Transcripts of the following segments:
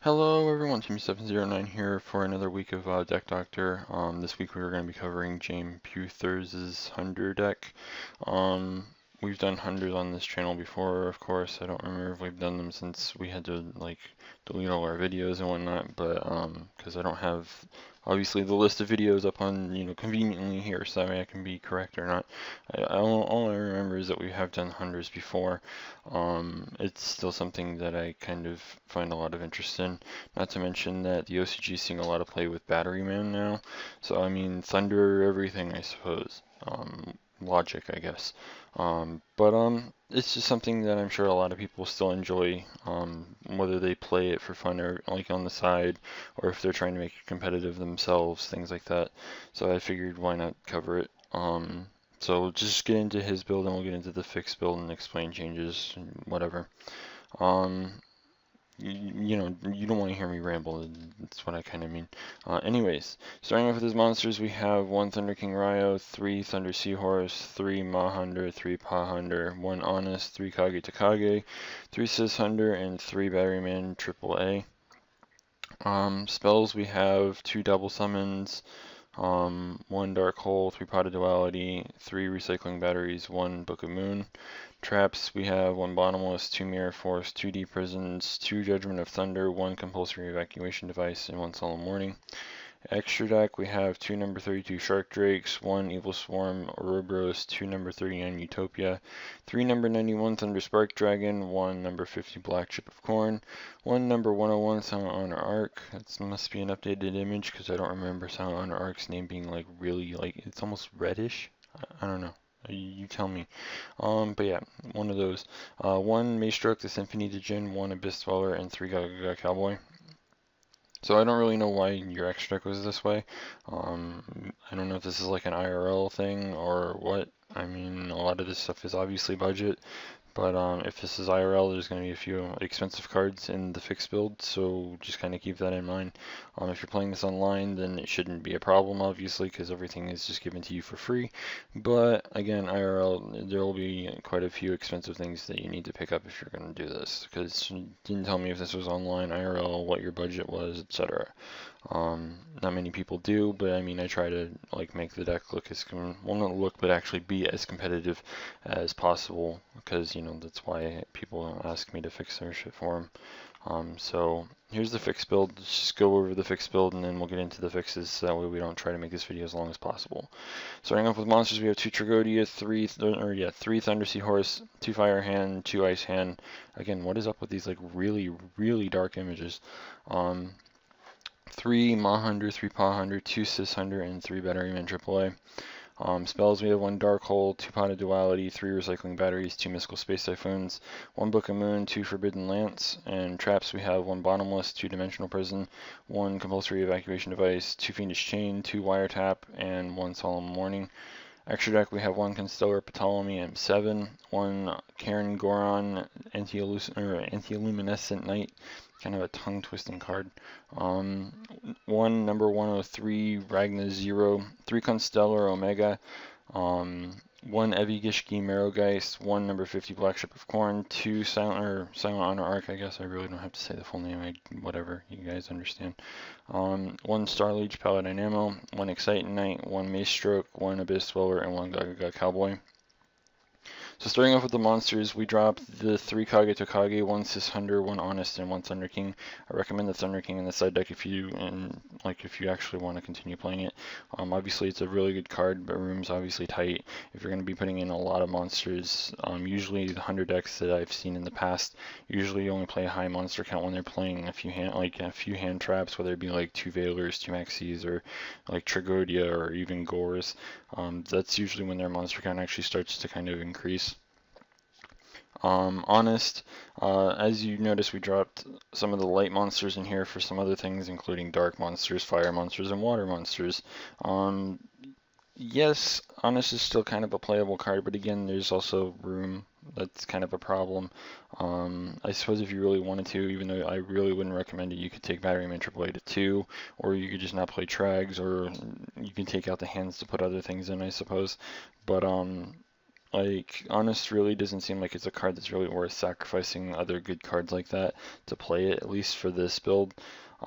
Hello everyone, Team709 here for another week of Deck Doctor. This week we are going to be covering James Pewthers' Hunder deck. We've done Hunders on this channel before, of course. I don't remember if we've done them since we had to delete all our videos and whatnot, but because I don't have obviously the list of videos up on conveniently here, so I can be correct or not. All I remember is that we have done Hunders before. It's still something that I kind of find a lot of interest in. Not to mention that the OCG is seeing a lot of play with Battery Man now. So I mean, Thunder everything, I suppose. Logic, I guess. But it's just something that I'm sure a lot of people still enjoy, whether they play it for fun or like on the side, or if they're trying to make it competitive themselves, things like that. So I figured why not cover it. So we'll just get into his build and we'll get into the fixed build and explain changes and whatever. You don't want to hear me ramble, that's what I kind of mean. Anyways, starting off with his monsters, we have 1 Thunder King Ryo, 3 Thunder Seahorse, 3 Hunder, 3 Hunder, 1 Honest, 3 Kage Takage, 3 Sis Hunder, and 3 Batteryman AAA. Spells, we have 2 Double Summons, 1 Dark Hole, 3 Pot of Duality, 3 Recycling Batteries, 1 Book of Moon. Traps, we have 1 Bottomless, 2 Mirror Force, 2 Deep Prisons, 2 Judgment of Thunder, 1 Compulsory Evacuation Device, and 1 Solemn Warning. Extra deck, we have 2 number 32 Shark Drakes, 1 Evil Swarm Ouroboros, 2 number 39 Utopia, 3 number 91 Thunder Spark Dragon, 1 number 50 Black Chip of Corn, 1 number 101 Silent Honor Arc. That must be an updated image because I don't remember Silent Honor Arc's name being really it's almost reddish. I don't know. You tell me. But yeah, one of those. 1 Maestroke, the Symphony Djinn, 1 Abyss Dweller, and 3 Gaga Cowboy. So I don't really know why your extra deck was this way. I don't know if this is like an IRL thing or what. I mean, a lot of this stuff is obviously budget, but if this is IRL, there's going to be a few expensive cards in the fixed build, so just kind of keep that in mind. If you're playing this online, then it shouldn't be a problem, obviously, because everything is just given to you for free. But again, IRL, there will be quite a few expensive things that you need to pick up if you're going to do this, because you didn't tell me if this was online, IRL, what your budget was, etc. Not many people do, but I mean, I try to make the deck look well, not look, but actually be as competitive as possible, because that's why people ask me to fix their shit for them. So here's the fixed build. Let's just go over the fixed build and then we'll get into the fixes, so that way we don't try to make this video as long as possible. Starting off with monsters, we have 2 Tragodia, 3 Thunder Seahorse, 2 Fire Hand, 2 Ice Hand. Again, what is up with these really dark images? 3 Hunder, 3 Hunder, 2 Sis Hunder, and 3 Batteryman AAA. Spells, we have 1 Dark Hole, 2 Pot of Duality, 3 Recycling Batteries, 2 Mystical Space Typhoons, 1 Book of Moon, 2 Forbidden Lance, and traps, we have 1 Bottomless, 2 Dimensional Prison, 1 Compulsory Evacuation Device, 2 Fiendish Chain, 2 Wiretap, and 1 Solemn Warning. Extra deck, we have 1 Constellar Ptolemy M7, 1 Karen Goron Anti-Luminescent Knight, kind of a tongue-twisting card. 1 number 103 Ragna Zero, 3 Constellar Omega, 1 Evigishki Merogeist, 1 number 50 Black Ship of Corn, 2 Silent Honor Arc, I guess I really don't have to say the full name, whatever, you guys understand. 1 Starliege Paladin Ammo, 1 Excite Knight, 1 Maestroke, 1 Abyss Dweller, and 1 Gaga Cowboy. So starting off with the monsters, we dropped the 3 Kage Takage, 1 Sis Hunder, 1 Honest, and 1 Thunder King. I recommend the Thunder King in the side deck if you actually want to continue playing it. Obviously it's a really good card, but room's obviously tight. If you're going to be putting in a lot of monsters, usually the Hunder decks that I've seen in the past usually only play a high monster count when they're playing a few hand traps, whether it be 2 Veilers, 2 Maxis, or Tragodia, or even Gores. That's usually when their monster count actually starts to kind of increase. Honest, as you notice, we dropped some of the light monsters in here for some other things, including dark monsters, fire monsters, and water monsters. Yes, Honest is still kind of a playable card, but again, there's also room. That's kind of a problem. I suppose if you really wanted to, even though I really wouldn't recommend it, you could take Batteryman AAA to 2, or you could just not play Trags, or you can take out the hands to put other things in, I suppose. But Like, Honest really doesn't seem like it's a card that's really worth sacrificing other good cards like that to play it, at least for this build.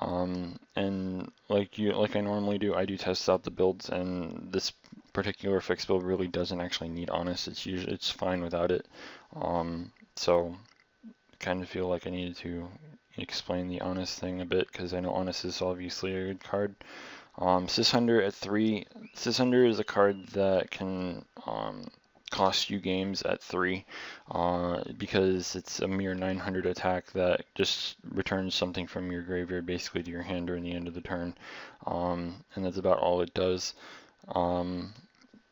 And like I normally do, I do test out the builds, and this particular fixed build really doesn't actually need Honest. It's fine without it. So kind of feel like I needed to explain the Honest thing a bit because I know Honest is obviously a good card. Hunder at 3. Hunder is a card that can cost you games at 3 because it's a mere 900 attack that just returns something from your graveyard basically to your hand during the end of the turn. And that's about all it does.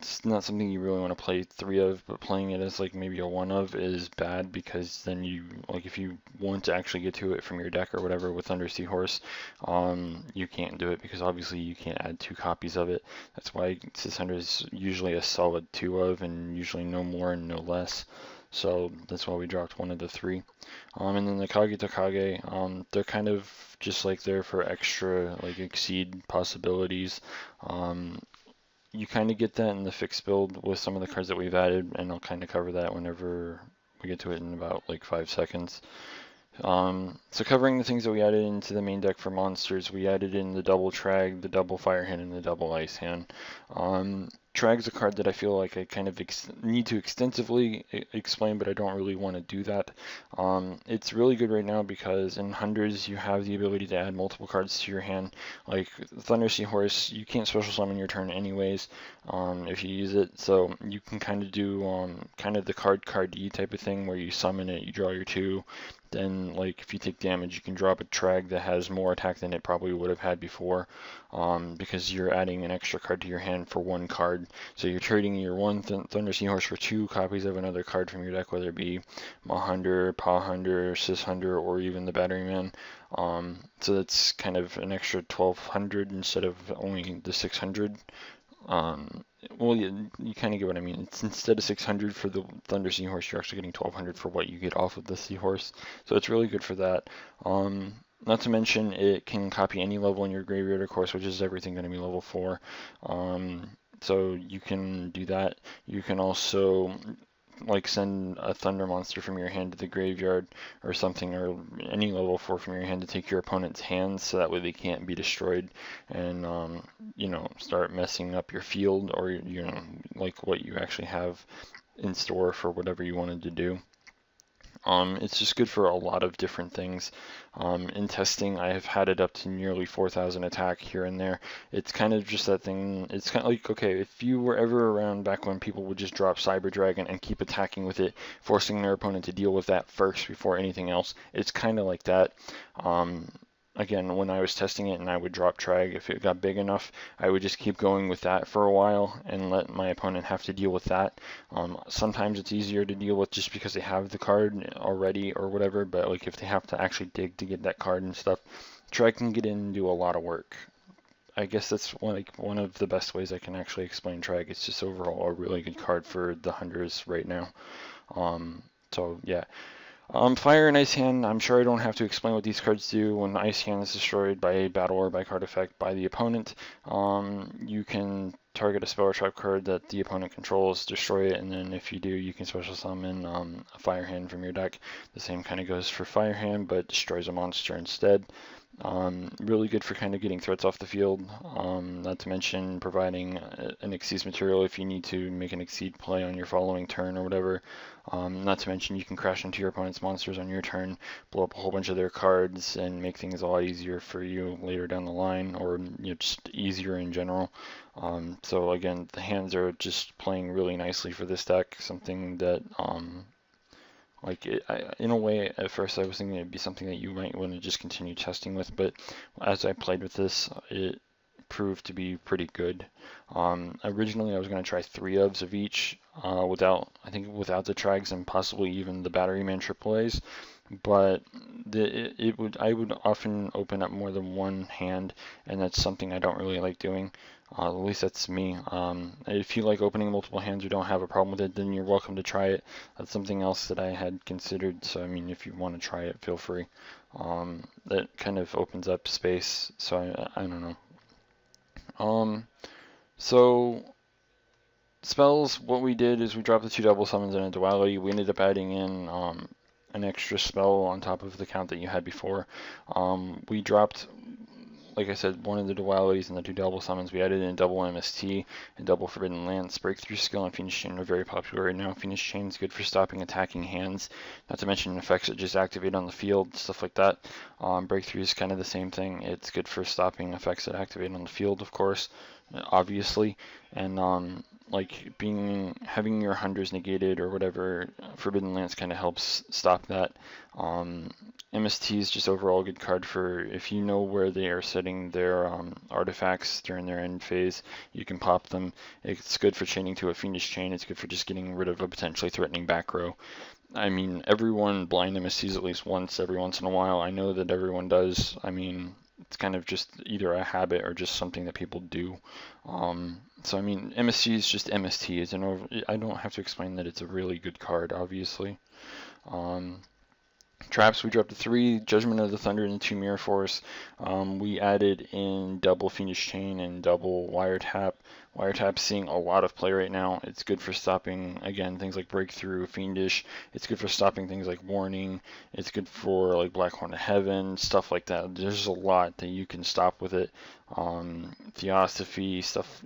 It's not something you really want to play 3 of, but playing it as like maybe a 1 of is bad because then you, like if you want to actually get to it from your deck or whatever with Thunder Seahorse, you can't do it because obviously you can't add 2 copies of it. That's why Sysender is usually a solid 2 of and usually no more and no less. So that's why we dropped 1 of the 3. And then the Kage Tokage, they're kind of just like there for extra like exceed possibilities. You kind of get that in the fixed build with some of the cards that we've added, and I'll kind of cover that whenever we get to it in about like 5 seconds. So covering the things that we added into the main deck for monsters, we added in the double Trag, the double Fire Hand, and the double Ice Hand. Trag's a card that I feel like I kind of need to extensively explain, but I don't really want to do that. It's really good right now because in Hundreds you have the ability to add multiple cards to your hand. Like Thunder Seahorse, you can't special summon your turn anyways if you use it, so you can kind of do kind of the card-E type of thing where you summon it, you draw your 2, then like if you take damage you can drop a Trag that has more attack than it probably would have had before because you're adding an extra card to your hand for 1 card. So you're trading your 1 Thunder Seahorse for 2 copies of another card from your deck, whether it be Hunder, Hunder, Hunder, or even the Batteryman. So that's kind of an extra 1200 instead of only the 600. Well, you kind of get what I mean. It's instead of 600 for the Thunder Seahorse, you're actually getting 1200 for what you get off of the Seahorse. So it's really good for that. Not to mention, it can copy any level in your graveyard, of course, which is everything going to be level 4. So you can do that. You can also like send a thunder monster from your hand to the graveyard or something, or any level 4 from your hand to take your opponent's hands so that way they can't be destroyed and you know, start messing up your field or you know, like what you actually have in store for whatever you wanted to do. It's just good for a lot of different things. In testing, I have had it up to nearly 4,000 attack here and there. It's kind of just that thing. It's kind of like, okay, if you were ever around back when people would just drop Cyber Dragon and keep attacking with it, forcing their opponent to deal with that first before anything else, it's kind of like that. Again, when I was testing it and I would drop Trag, if it got big enough, I would just keep going with that for a while and let my opponent have to deal with that. Sometimes it's easier to deal with just because they have the card already or whatever, but like if they have to actually dig to get that card and stuff, Trag can get in and do a lot of work. I guess that's one of the best ways I can actually explain Trag. It's just overall a really good card for the Hunters right now. So yeah. Fire and Ice Hand, I'm sure I don't have to explain what these cards do. When Ice Hand is destroyed by a battle or by card effect by the opponent, you can target a spell or trap card that the opponent controls, destroy it, and then if you do, you can special summon a Fire Hand from your deck. The same kind of goes for Fire Hand, but destroys a monster instead. Really good for kind of getting threats off the field, not to mention providing an Exceed material if you need to make an Exceed play on your following turn or whatever. Not to mention you can crash into your opponent's monsters on your turn, blow up a whole bunch of their cards, and make things a lot easier for you later down the line, or you know, just easier in general. So again, the hands are just playing really nicely for this deck, something that in a way, at first I was thinking it'd be something that you might want to just continue testing with, but as I played with this, it proved to be pretty good. Originally I was going to try 3 ofs of each, without the Trags and possibly even the Batteryman AAAs, but I would often open up more than one hand, and that's something I don't really like doing. At least that's me. If you like opening multiple hands or don't have a problem with it, then you're welcome to try it. That's something else that I had considered, so I mean, if you want to try it, feel free. That kind of opens up space, so I don't know. So spells, what we did is we dropped the 2 double summons and a duality. We ended up adding in an extra spell on top of the count that you had before. We dropped, like I said, one of the dualities and the 2 double summons. We added in double MST and double Forbidden Lance. Breakthrough Skill and Fiendish Chain are very popular right now. Fiendish Chain is good for stopping attacking hands, not to mention effects that just activate on the field, stuff like that. Breakthrough is kind of the same thing. It's good for stopping effects that activate on the field, of course, obviously, and like having your Hunders negated or whatever, Forbidden Lance kind of helps stop that. MST is just overall a good card for if you know where they are setting their artifacts during their end phase, you can pop them. It's good for chaining to a Fiendish Chain. It's good for just getting rid of a potentially threatening back row. I mean, everyone blind MSTs at least once every once in a while. I know that everyone does. I mean, it's kind of just either a habit or just something that people do. So I mean, MST is just MST. I don't have to explain that it's a really good card, obviously. Traps, we dropped a 3, Judgment of the Thunder, and 2 Mirror Force. We added in double Fiendish Chain and double Wiretap. Wiretap's seeing a lot of play right now. It's good for stopping, again, things like Breakthrough, Fiendish. It's good for stopping things like Warning. It's good for like Black Horn of Heaven, stuff like that. There's a lot that you can stop with it. Theosophy, stuff,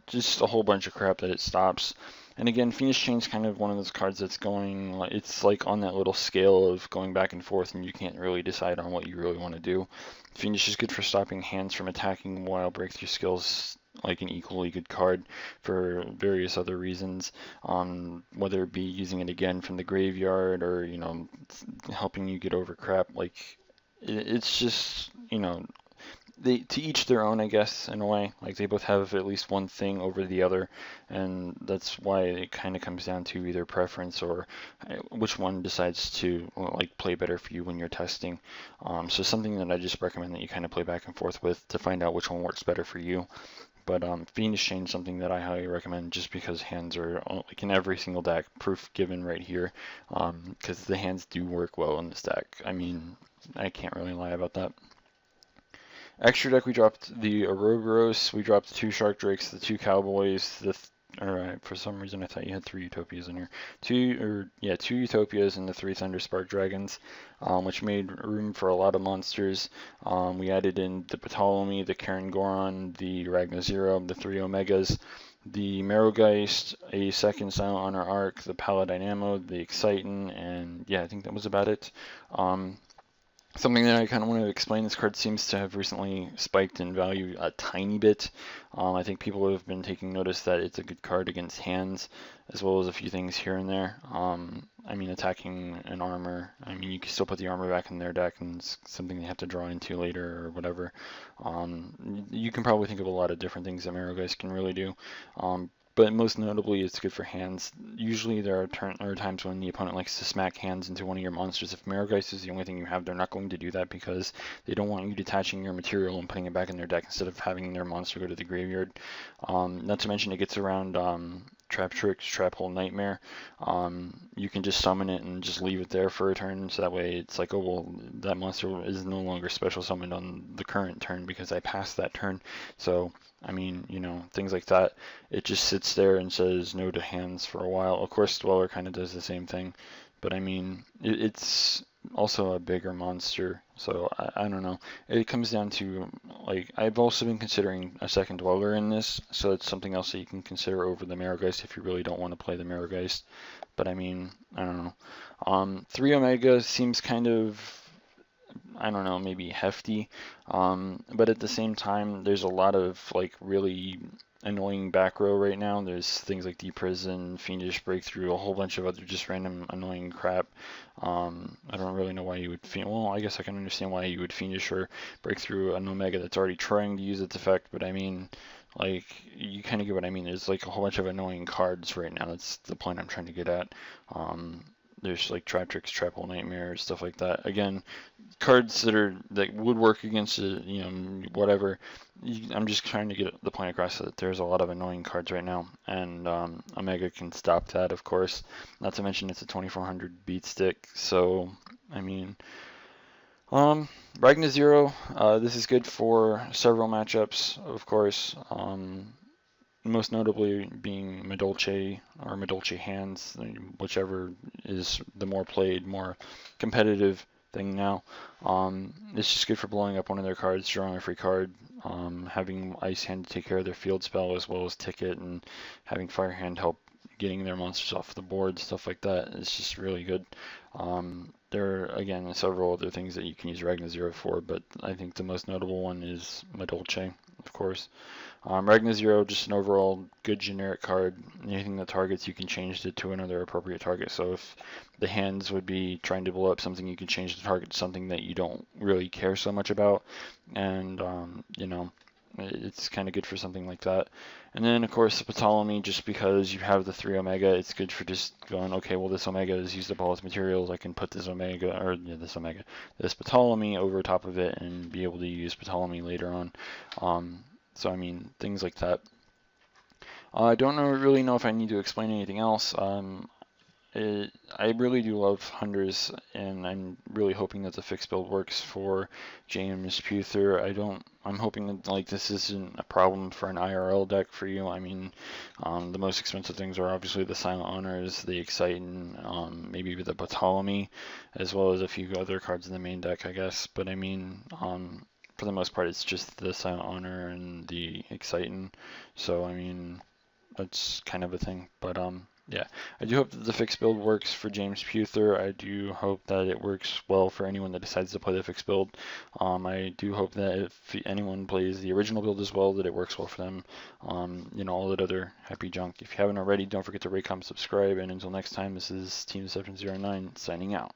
just a whole bunch of crap that it stops. And again, Fiendish Chain's kind of one of those cards that's it's like on that little scale of going back and forth, and you can't really decide on what you really want to do. Fiendish is good for stopping hands from attacking, while Breakthrough Skill's like an equally good card for various other reasons, whether it be using it again from the graveyard or, helping you get over crap. Like, it's just, to each their own, I guess, in a way. Like, they both have at least one thing over the other, and that's why it kind of comes down to either preference or which one decides to play better for you when you're testing. So something that I just recommend that you kind of play back and forth with to find out which one works better for you. But Fiendish Chain is something that I highly recommend just because hands are like in every single deck, proof given right here, because the hands do work well in this deck. I mean, I can't really lie about that. Extra deck, we dropped the Ouroboros, we dropped the 2 Shark Drakes, the 2 Cowboys, alright, for some reason I thought you had 3 Utopias in here. 2 Utopias and the 3 Thunderspark Dragons, which made room for a lot of monsters. We added in the Ptolemy, the Karen Goron, the Ragna Zero, the 3 Omegas, the Merogeist, a second Silent Honor Arc, the Paladin Ammo, the Exciton, and yeah, I think that was about it. Something that I kind of want to explain, this card seems to have recently spiked in value a tiny bit. I think people have been taking notice that it's a good card against hands, as well as a few things here and there. I mean, attacking an armor, I mean, you can still put the armor back in their deck, and it's something they have to draw into later or whatever. You can probably think of a lot of different things that Merogeist can really do. But most notably, it's good for hands. Usually there are times when the opponent likes to smack hands into one of your monsters. If Merogeist is the only thing you have, they're not going to do that because they don't want you detaching your material and putting it back in their deck instead of having their monster go to the graveyard. Not to mention it gets around Trap Tricks, Trap Hole Nightmare. You can just summon it and just leave it there for a turn, so that way it's like, oh, well, that monster is no longer special summoned on the current turn because I passed that turn. So, I mean, things like that. It just sits there and says no to hands for a while. Of course, Dweller kind of does the same thing, but I mean, it's also a bigger monster, so I don't know. It comes down to, like, I've also been considering a second Dweller in this, so it's something else that you can consider over the Merogeist if you really don't want to play the Merogeist. But I mean, I don't know. 3 Omega seems kind of, I don't know, maybe hefty, but at the same time, there's a lot of like really annoying back row right now. There's things like Deep Prison, Fiendish Breakthrough, a whole bunch of other just random annoying crap. I don't really know why you would well, I guess I can understand why you would Fiendish or Breakthrough an Omega that's already trying to use its effect, but I mean, like, you kind of get what I mean. There's like a whole bunch of annoying cards right now. That's the point I'm trying to get at. There's like Trap Tricks, Trap Hole Nightmare, stuff like that. Again, cards that would work against it, whatever. I'm just trying to get the point across that there's a lot of annoying cards right now, and Omega can stop that, of course. Not to mention it's a 2400 beat stick, so I mean, Ragna Zero. This is good for several matchups, of course. most notably being Medolce or Medolce hands, whichever is the more played, more competitive thing now. It's just good for blowing up one of their cards, drawing a free card, having Ice Hand to take care of their field spell as well as Ticket, and having Fire Hand help getting their monsters off the board, stuff like that. It's just really good. There are, again, several other things that you can use Ragna Zero for, but I think the most notable one is Medolce, of course. Ragna Zero, just an overall good generic card. Anything that targets, you can change it to another appropriate target. So if the hands would be trying to blow up something, you can change the target to something that you don't really care so much about. And, it's kind of good for something like that. And then, of course, the Ptolemy, just because you have the 3 Omega, it's good for just going, okay, well, this Omega is used up all its materials. I can put this Omega, or yeah, this Ptolemy over top of it and be able to use Ptolemy later on. So, I mean, things like that. I don't really know if I need to explain anything else. I really do love Hunders, and I'm really hoping that the fixed build works for James Pewther. I'm hoping that like this isn't a problem for an IRL deck for you. I mean, the most expensive things are obviously the Silent Honors, the Exciting, maybe the Ptolemy, as well as a few other cards in the main deck, I guess. But I mean, for the most part, it's just the Silent Honor and the Exciting. So I mean, that's kind of a thing. But yeah, I do hope that the fixed build works for James Pewther. I do hope that it works well for anyone that decides to play the fixed build. I do hope that if anyone plays the original build as well, that it works well for them. All that other happy junk. If you haven't already, don't forget to rate, comment, subscribe, and until next time, this is Team709 signing out.